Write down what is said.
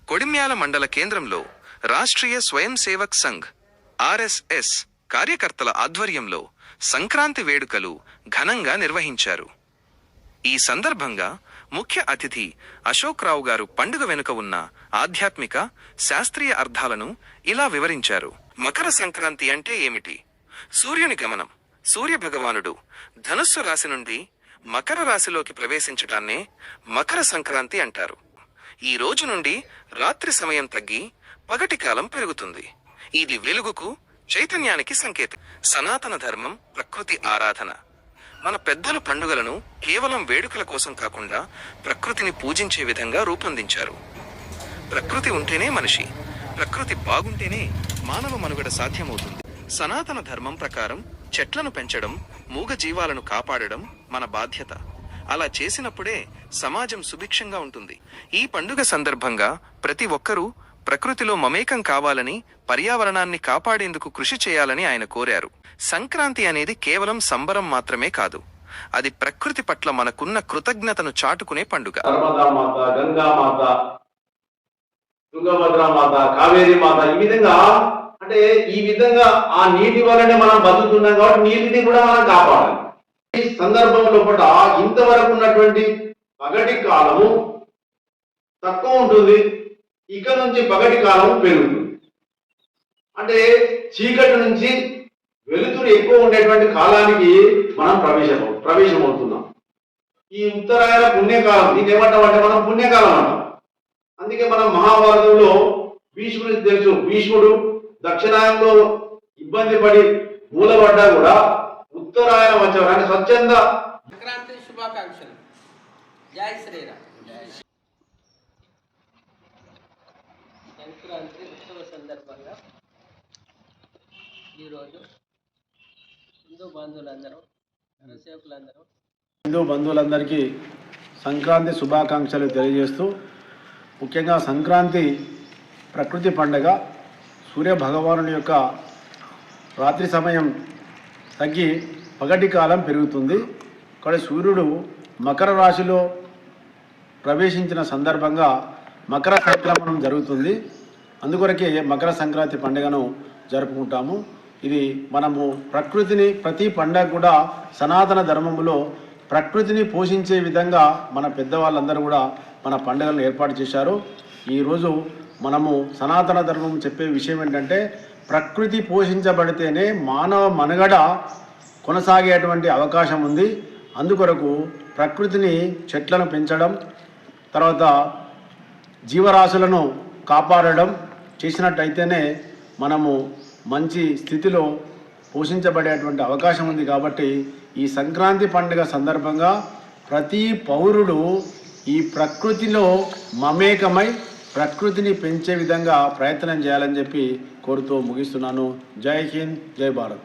కొడిమ్యాల మండల కేంద్రంలో రాష్ట్రీయ స్వయం సేవక్ సంఘ్ ఆర్ఎస్ఎస్ కార్యకర్తల ఆధ్వర్యంలో సంక్రాంతి వేడుకలు ఘనంగా నిర్వహించారు. ఈ సందర్భంగా ముఖ్య అతిథి అశోక్ రావు గారు పండుగ వెనుక ఉన్న ఆధ్యాత్మిక శాస్త్రీయ అర్థాలను ఇలా వివరించారు. మకర సంక్రాంతి అంటే ఏమిటి? సూర్యుని గమనం. సూర్య భగవానుడు ధనుస్సు రాశి నుండి మకర రాశిలోకి ప్రవేశించడాన్నే మకర సంక్రాంతి అంటారు. ఈ రోజు నుండి రాత్రి సమయం తగ్గి పగటి కాలం పెరుగుతుంది. ఇది వెలుగుకు, చైతన్యానికి సంకేతం. సనాతన ధర్మం ప్రకృతి ఆరాధన. మన పెద్దలు పండుగలను కేవలం వేడుకల కోసం కాకుండా ప్రకృతిని పూజించే విధంగా రూపొందించారు. ప్రకృతి ఉంటేనే మనిషి, ప్రకృతి బాగుంటేనే మానవ మనుగడ సాధ్యమవుతుంది. సనాతన ధర్మం ప్రకారం చెట్లను పెంచడం, మూగ జీవాలను కాపాడడం మన బాధ్యత. అలా చేసినప్పుడే సమాజం సుభిక్షంగా ఉంటుంది. ఈ పండుగ సందర్భంగా ప్రతి ఒక్కరూ ప్రకృతిలో మమేకం కావాలని, పర్యావరణాన్ని కాపాడేందుకు కృషి చేయాలని ఆయన కోరారు. సంక్రాంతి అనేది కేవలం సంబరం మాత్రమే కాదు, అది ప్రకృతి పట్ల మనకున్న కృతజ్ఞతను చాటుకునే పండుగ. కావేరీ మాత, ఈ విధంగా ఆ నీటి వల్లనే మనం బతుకుతున్నాం కాబట్టి నీటిని కూడా మనం కాపాడాలి. ఈ సందర్భంలో కూడా ఇంతవరకు ఉన్నటువంటి పగటి కాలము తక్కువ ఉంటుంది, ఇక నుంచి పగటి కాలం పెరుగుతుంది. అంటే చీకటి నుంచి వెలుతురు ఎక్కువ ఉండేటువంటి కాలానికి మనం ప్రవేశమవుతున్నాం. ఈ ఉత్తరాయణ పుణ్యకాలం, దీన్ని ఏమంటామంటే మనం పుణ్యకాలం అంటాం. అందుకే మనం మహాభారతంలో భీష్ముడికి తెలుసు, భీష్ముడు దక్షిణాయనంలో ఇబ్బంది పడి మూలపడ్డా కూడా ఉత్తరాయణం వచ్చారు. అంటే స్వచ్ఛంద సంక్రాంతి శుభాకాంక్షలు. జై శ్రీరామ్. సంక్రాంతి ఉత్సవ సందర్భంగా ఈరోజు హిందూ బంధువులందరికీ సంక్రాంతి శుభాకాంక్షలు తెలియజేస్తూ, ముఖ్యంగా సంక్రాంతి ప్రకృతి పండుగ. సూర్య భగవానుని యొక్క రాత్రి సమయం తగ్గి పగటి కాలం పెరుగుతుంది. ఇక్కడ సూర్యుడు మకర రాశిలో ప్రవేశించిన సందర్భంగా మకర సంక్రమణం జరుగుతుంది. అందుకొరకే మకర సంక్రాంతి పండుగను జరుపుకుంటాము. ఇది మనము ప్రకృతిని, ప్రతి పండుగ కూడా సనాతన ధర్మములో ప్రకృతిని పోషించే విధంగా మన పెద్దవాళ్ళందరూ కూడా మన పండుగలను ఏర్పాటు చేశారు. ఈరోజు మనము సనాతన ధర్మం చెప్పే విషయం ఏంటంటే, ప్రకృతి పోషించబడితేనే మానవ మనుగడ కొనసాగేటువంటి అవకాశం ఉంది. అందుకొరకు ప్రకృతిని, చెట్లను పెంచడం, తర్వాత జీవరాశులను కాపాడడం చేసినట్టయితేనే మనము మంచి స్థితిలో పోషించబడేటువంటి అవకాశం ఉంది. కాబట్టి ఈ సంక్రాంతి పండుగ సందర్భంగా ప్రతి పౌరుడు ఈ ప్రకృతిలో మమేకమై ప్రకృతిని పెంచే విధంగా ప్రయత్నం చేయాలని చెప్పి కోరుతూ ముగిస్తున్నాను. జై హింద్, జై భారత్.